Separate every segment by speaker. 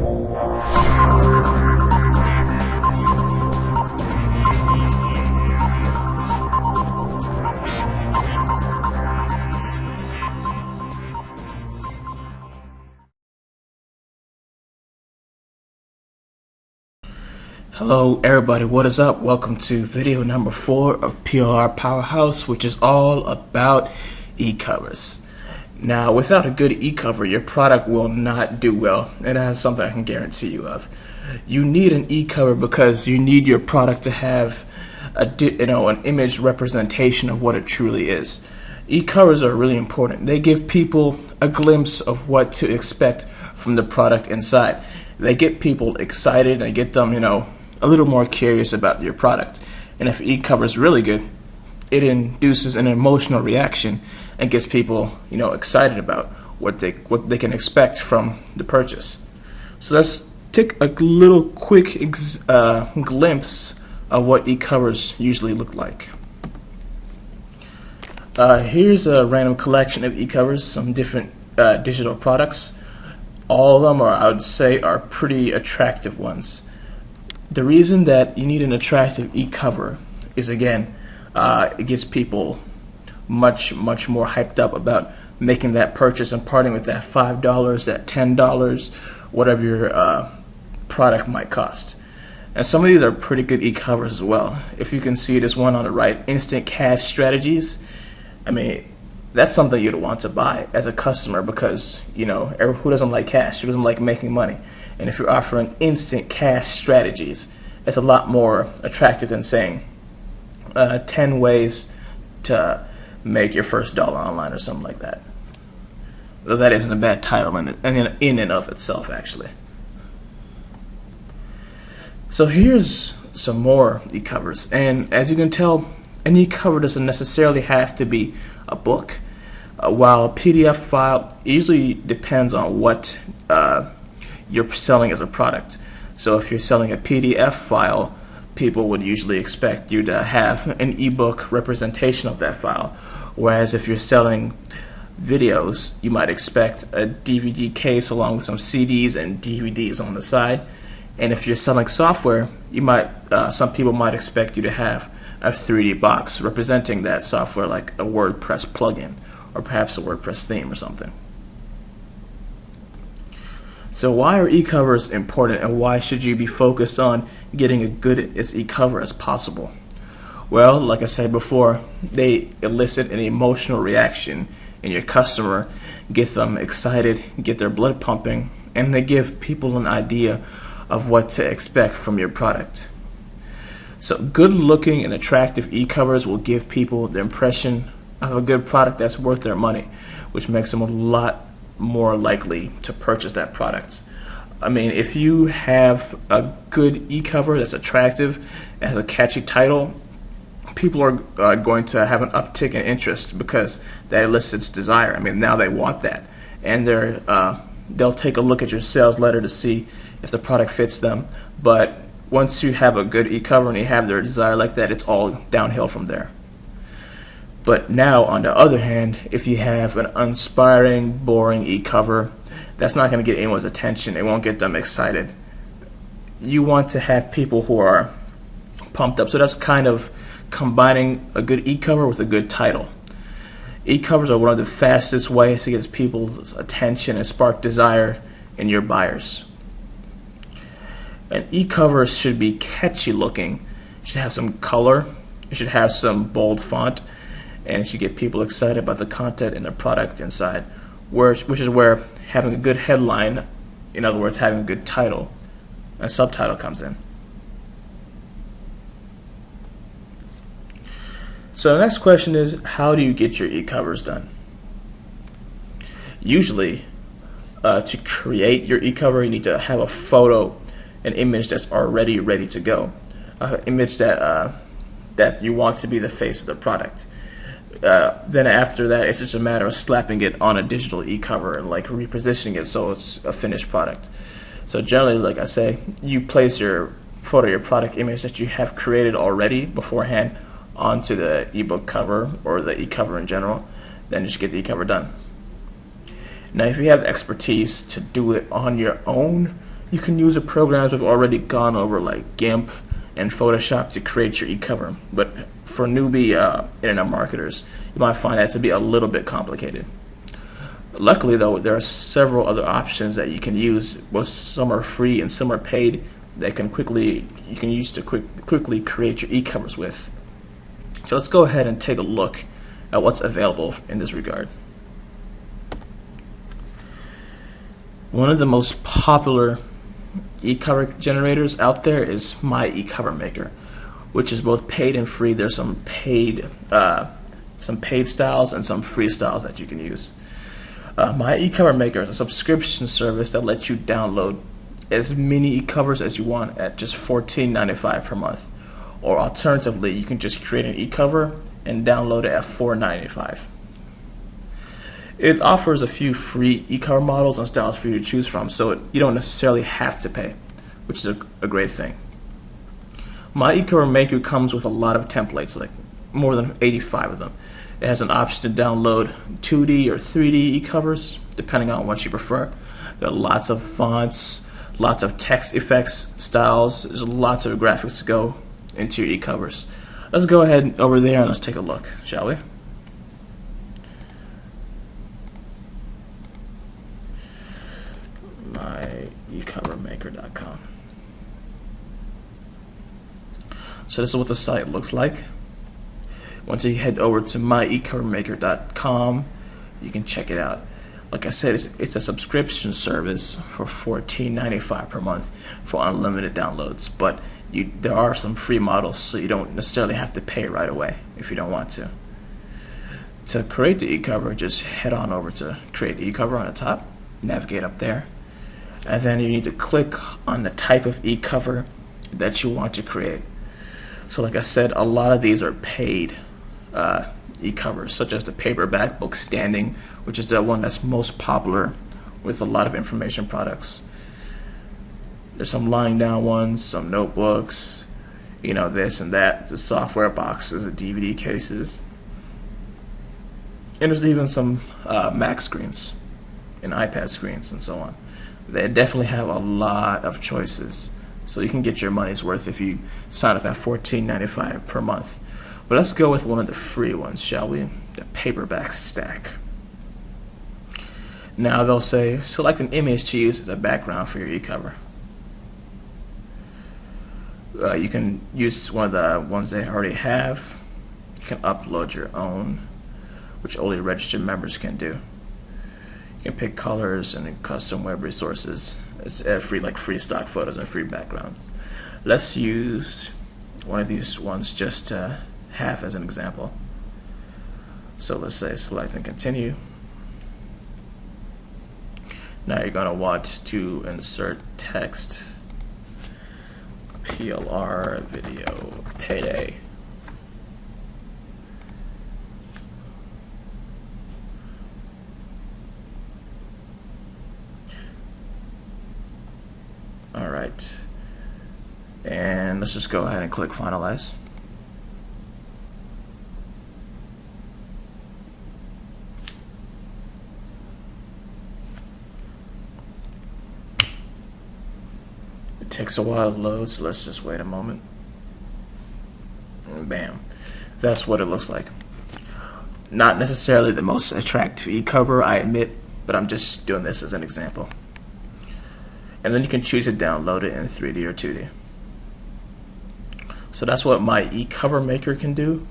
Speaker 1: Hello everybody, what is up? Welcome to video number 4 of PR Powerhouse, which is all about e-covers. Now, without a good e-cover, your product will not do well, and that's something I can guarantee you of. You need an e-cover because you need your product to have an image representation of what it truly is. E-covers are really important. They give people a glimpse of what to expect from the product inside. They get people excited and get them, a little more curious about your product. And if e-cover is really good, it induces an emotional reaction and gets people, excited about what they can expect from the purchase. So let's take a little quick glimpse of what e-covers usually look like. Here's a random collection of e-covers, some different digital products. All of them I would say, are pretty attractive ones. The reason that you need an attractive e-cover is, again, it gets people much more hyped up about making that purchase and parting with that $5, that $10, whatever your product might cost. And some of these are pretty good e-covers as well. If you can see this one on the right, instant cash strategies, that's something you'd want to buy as a customer because, who doesn't like cash? Who doesn't like making money? And if you're offering instant cash strategies, it's a lot more attractive than saying 10 ways to make your first dollar online or something like that. Though that isn't a bad title in and of itself, actually. So here's some more e-covers. And as you can tell, an e-cover doesn't necessarily have to be a book. While a PDF file usually depends on what you're selling as a product. So if you're selling a PDF file, people would usually expect you to have an ebook representation of that file. Whereas if you're selling videos, you might expect a DVD case along with some CDs and DVDs on the side. And if you're selling software, some people might expect you to have a 3D box representing that software, like a WordPress plugin or perhaps a WordPress theme or something. So why are e-covers important, and why should you be focused on getting a good e-cover as possible? Well, like I said before, they elicit an emotional reaction in your customer, get them excited, get their blood pumping, and they give people an idea of what to expect from your product. So good looking and attractive e-covers will give people the impression of a good product that's worth their money, which makes them a lot more likely to purchase that product. If you have a good e-cover that's attractive, has a catchy title, people are going to have an uptick in interest because that elicits desire. Now they want that, and they'll take a look at your sales letter to see if the product fits them. But once you have a good e-cover and you have their desire like that, it's all downhill from there. But now, on the other hand, if you have an uninspiring, boring e-cover, that's not going to get anyone's attention. It won't get them excited. You want to have people who are pumped up. So that's kind of combining a good e-cover with a good title. E-covers are one of the fastest ways to get people's attention and spark desire in your buyers. And e-covers should be catchy looking. It should have some color. It should have some bold font. And it should get people excited about the content and the product inside, which is where having a good headline, in other words, having a good title and subtitle comes in. So the next question is, how do you get your e-covers done? Usually, to create your e-cover, you need to have a photo, an image that's already ready to go, an image that you want to be the face of the product. Then after that, it's just a matter of slapping it on a digital e-cover and repositioning it so it's a finished product. So generally, like I say, you place your photo, your product image that you have created already beforehand onto the ebook cover or the e-cover in general, then just get the e-cover done. Now, if you have expertise to do it on your own, You can use the programs we've already gone over like GIMP and Photoshop to create your e-cover, but for newbie internet marketers, you might find that to be a little bit complicated. Luckily though, there are several other options that you can use. Both some are free and some are paid that you can use to quickly create your e-covers with. So let's go ahead and take a look at what's available in this regard. One of the most popular e-cover generators out there is My eCover Maker, which is both paid and free. There's some paid styles and some free styles that you can use. My eCover Maker is a subscription service that lets you download as many e-covers as you want at just $14.95 per month. Or alternatively, you can just create an e-cover and download it at $4.95. It offers a few free e-cover models and styles for you to choose from, so you don't necessarily have to pay, which is a great thing. My eCover Maker comes with a lot of templates, like more than 85 of them. It has an option to download 2D or 3D e-covers, depending on what you prefer. There are lots of fonts, lots of text effects, styles. There's lots of graphics to go into your e-covers. Let's go ahead over there and let's take a look, shall we? MyEcoverMaker.com. So this is what the site looks like. Once you head over to MyEcoverMaker.com, you can check it out. Like I said, it's a subscription service for $14.95 per month for unlimited downloads, but there are some free models, so you don't necessarily have to pay right away if you don't want to. To create the e-cover, just head on over to Create e-cover on the top, navigate up there, and then you need to click on the type of e-cover that you want to create. So like I said, a lot of these are paid e-covers, such as the paperback book standing, which is the one that's most popular with a lot of information products. There's some lying down ones, some notebooks, this and that, the software boxes, the DVD cases. And there's even some Mac screens and iPad screens and so on. They definitely have a lot of choices, so you can get your money's worth if you sign up at $14.95 per month. But let's go with one of the free ones, shall we? The paperback stack. Now they'll say, select an image to use as a background for your e-cover. You can use one of the ones they already have. You can upload your own, which only registered members can do. You can pick colors and custom web resources. It's free stock photos and free backgrounds. Let's use one of these ones just to have as an example. So let's say select and continue. Now you're going to want to insert text. PLR video payday. Alright, and let's just go ahead and click finalize. It takes a while to load, so let's just wait a moment. And bam, that's what it looks like. Not necessarily the most attractive e-cover, I admit, but I'm just doing this as an example. And then you can choose to download it in 3D or 2D. So that's what My eCover Maker can do.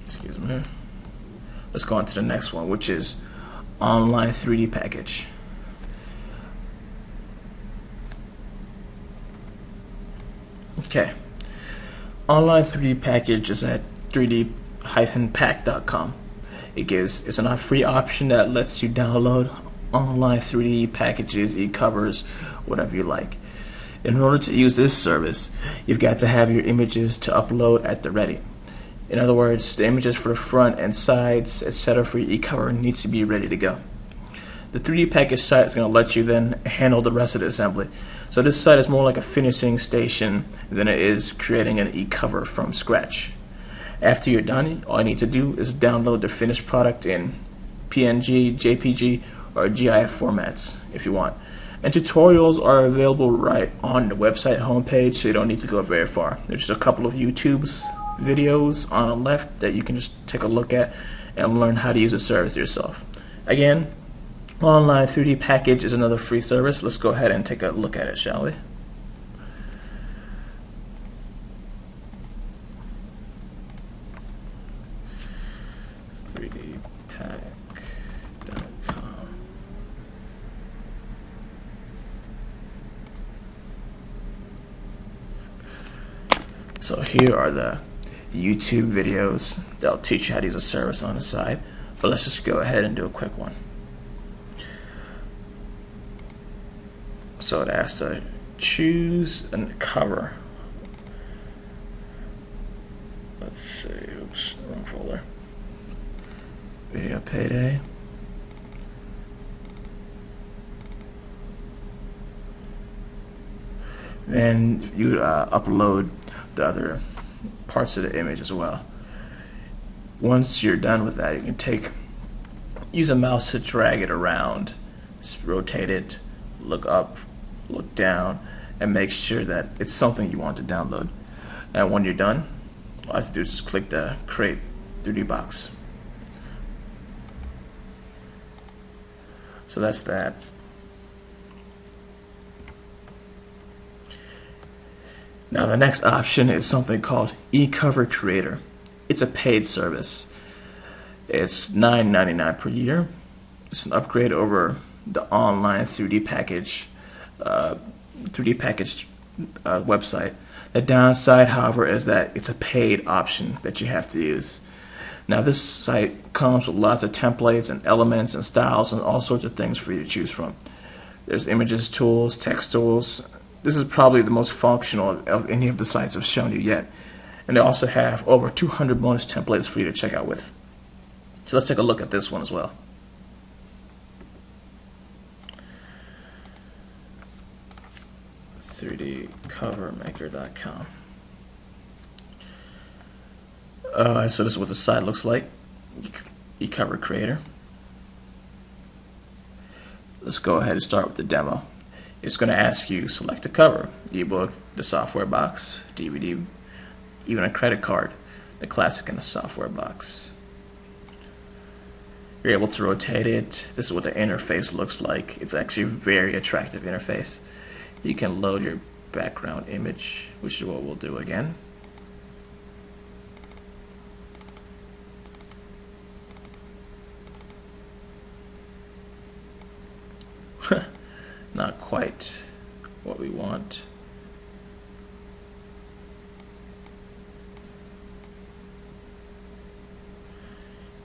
Speaker 1: Excuse me. Let's go on to the next one, which is Online 3D Package. Okay. Online 3D Package is at 3d-pack.com. It's a free option that lets you download online 3D packages, e-covers, whatever you like. In order to use this service, you've got to have your images to upload at the ready. In other words, the images for the front and sides, etc. for your e-cover needs to be ready to go. The 3D package site is going to let you then handle the rest of the assembly. So this site is more like a finishing station than it is creating an e-cover from scratch. After you're done, all you need to do is download the finished product in PNG, JPG, or GIF formats if you want. And tutorials are available right on the website homepage, so you don't need to go very far. There's just a couple of YouTube's videos on the left that you can just take a look at and learn how to use the service yourself. Again, Online 3D Package is another free service. Let's go ahead and take a look at it, shall we? So here are the YouTube videos that'll teach you how to use a service on the side. But let's just go ahead and do a quick one. So it asks to choose a cover. Let's see, oops, wrong folder. Video Payday. Then you upload the other parts of the image as well. Once you're done with that, you can use a mouse to drag it around, just rotate it, look up, look down, and make sure that it's something you want to download. And when you're done, all I have to do is just click the Create 3D box. So that's that. Now the next option is something called Ecover Creator. It's a paid service. It's $9.99 per year. It's an upgrade over the online 3D package website. The downside, however, is that it's a paid option that you have to use. Now this site comes with lots of templates and elements and styles and all sorts of things for you to choose from. There's images tools, text tools. This is probably the most functional of any of the sites I've shown you yet. And they also have over 200 bonus templates for you to check out with. So let's take a look at this one as well. .3dcovermaker.com. So this is what the site looks like. Ecover Creator. Let's go ahead and start with the demo. It's going to ask you select a cover, ebook, the software box, DVD, even a credit card, the classic and the software box. You're able to rotate it. This is what the interface looks like. It's actually a very attractive interface. You can load your background image, which is what we'll do again. Not quite what we want.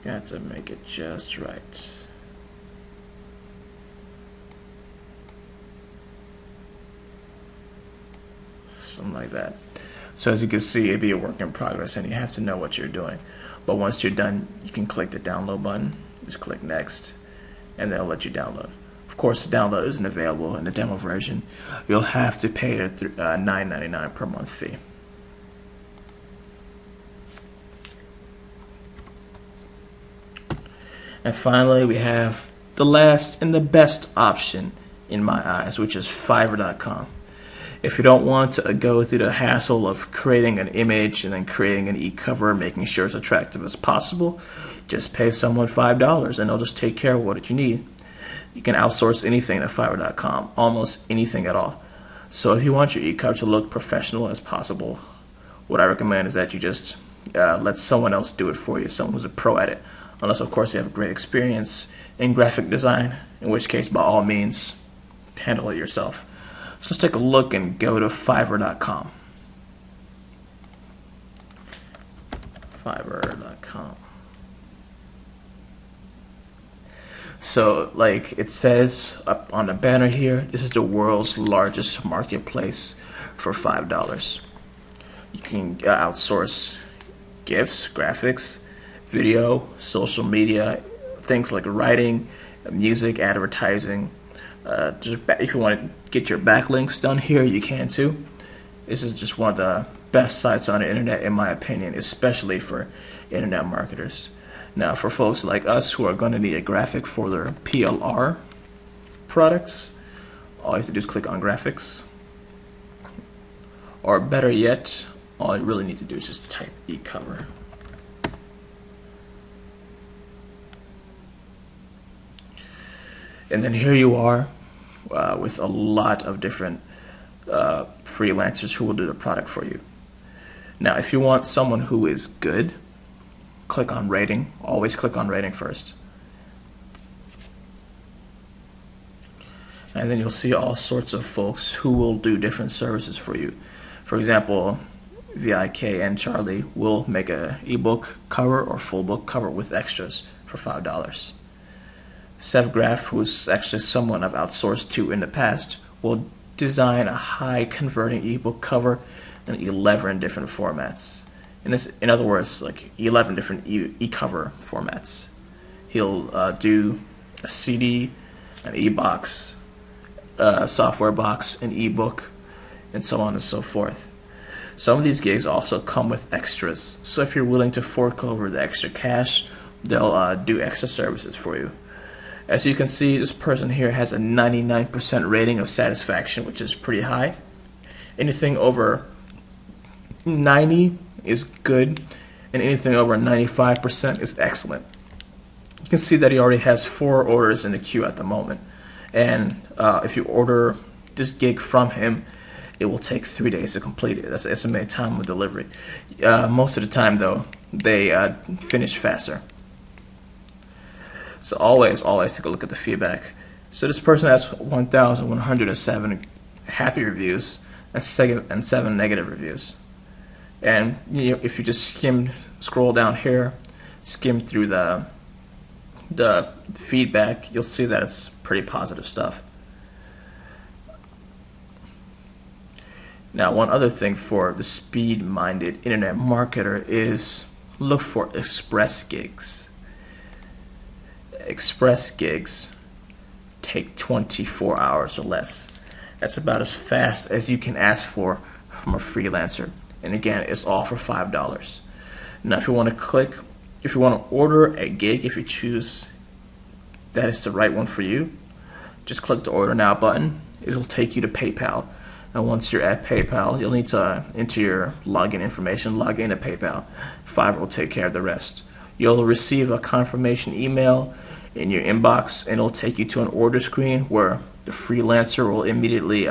Speaker 1: Got to make it just right. Something like that. So as you can see, it'd be a work in progress and you have to know what you're doing. But once you're done, you can click the download button, just click next, and they'll let you download. Of course, the download isn't available in the demo version. You'll have to pay a $9.99 per month fee. And finally, we have the last and the best option in my eyes, which is Fiverr.com. If you don't want to go through the hassle of creating an image and then creating an e-cover, making sure it's attractive as possible, just pay someone $5 and they'll just take care of what you need. You can outsource anything to Fiverr.com, almost anything at all. So if you want your e-cover to look professional as possible, what I recommend is that you just let someone else do it for you, someone who's a pro at it. Unless, of course, you have a great experience in graphic design, in which case, by all means, handle it yourself. So let's take a look and go to Fiverr.com. Fiverr.com. So, like it says up on the banner here, this is the world's largest marketplace for $5. You can outsource GIFs, graphics, video, social media, things like writing, music, advertising. If you want to get your backlinks done here, you can too. This is just one of the best sites on the internet, in my opinion, especially for internet marketers. Now, for folks like us who are going to need a graphic for their PLR products, all you have to do is click on graphics. Or better yet, all you really need to do is just type eCover. And then here you are with a lot of different freelancers who will do the product for you. Now, if you want someone who is good, click on rating. Always click on rating first. And then you'll see all sorts of folks who will do different services for you. For example, VIK and Charlie will make a ebook cover or full book cover with extras for $5. SevGraph, who's actually someone I've outsourced to in the past, will design a high converting ebook cover in 11 different formats. In other words, like 11 different e-cover formats. He'll do a CD, an e-box, a software box, an ebook, and so on and so forth. Some of these gigs also come with extras, so if you're willing to fork over the extra cash, they'll do extra services for you. As you can see, this person here has a 99% rating of satisfaction, which is pretty high. Anything over 90 is good, and anything over 95% is excellent. You can see that he already has 4 orders in the queue at the moment, and if you order this gig from him, it will take 3 days to complete it. That's the estimated time of delivery. Most of the time, though, they finish faster. So always take a look at the feedback. So this person has 1,107 happy reviews and 7 negative reviews. And if you just scroll down here, skim through the feedback, you'll see that it's pretty positive stuff. Now, one other thing for the speed-minded internet marketer is look for express gigs. Express gigs take 24 hours or less. That's about as fast as you can ask for from a freelancer. And again, it's all for $5. Now, if you want to order a gig, if you choose that is the right one for you, just click the Order Now button. It'll take you to PayPal. And once you're at PayPal, you'll need to enter your login information, log into PayPal. Fiverr will take care of the rest. You'll receive a confirmation email in your inbox, and it'll take you to an order screen where the freelancer will immediately,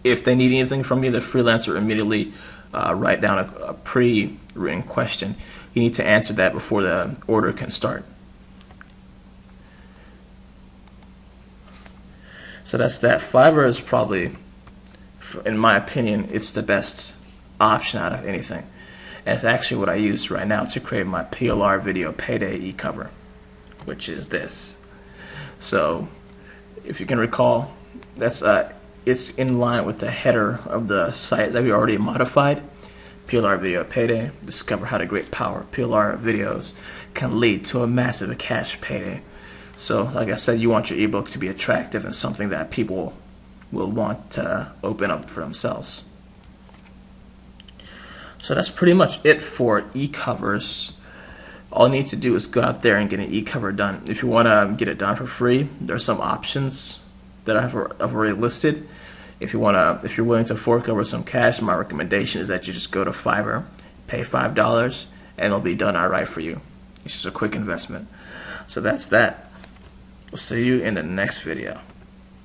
Speaker 1: if they need anything from you, the freelancer will immediately write down a pre-written question. You need to answer that before the order can start. So that's that. Fiverr is probably, in my opinion, it's the best option out of anything. And it's actually what I use right now to create my PLR video payday e-cover, which is this. So if you can recall, that's it's in line with the header of the site that we already modified. PLR video payday. Discover how the great power PLR videos can lead to a massive cash payday. So like I said, you want your ebook to be attractive and something that people will want to open up for themselves. So that's pretty much it for e-covers. All you need to do is go out there and get an e-cover done. If you want to get it done for free, there are some options that I've already listed. If you're willing to fork over some cash, my recommendation is that you just go to Fiverr, pay $5, and it'll be done outright for you. It's just a quick investment. So that's that. We'll see you in the next video.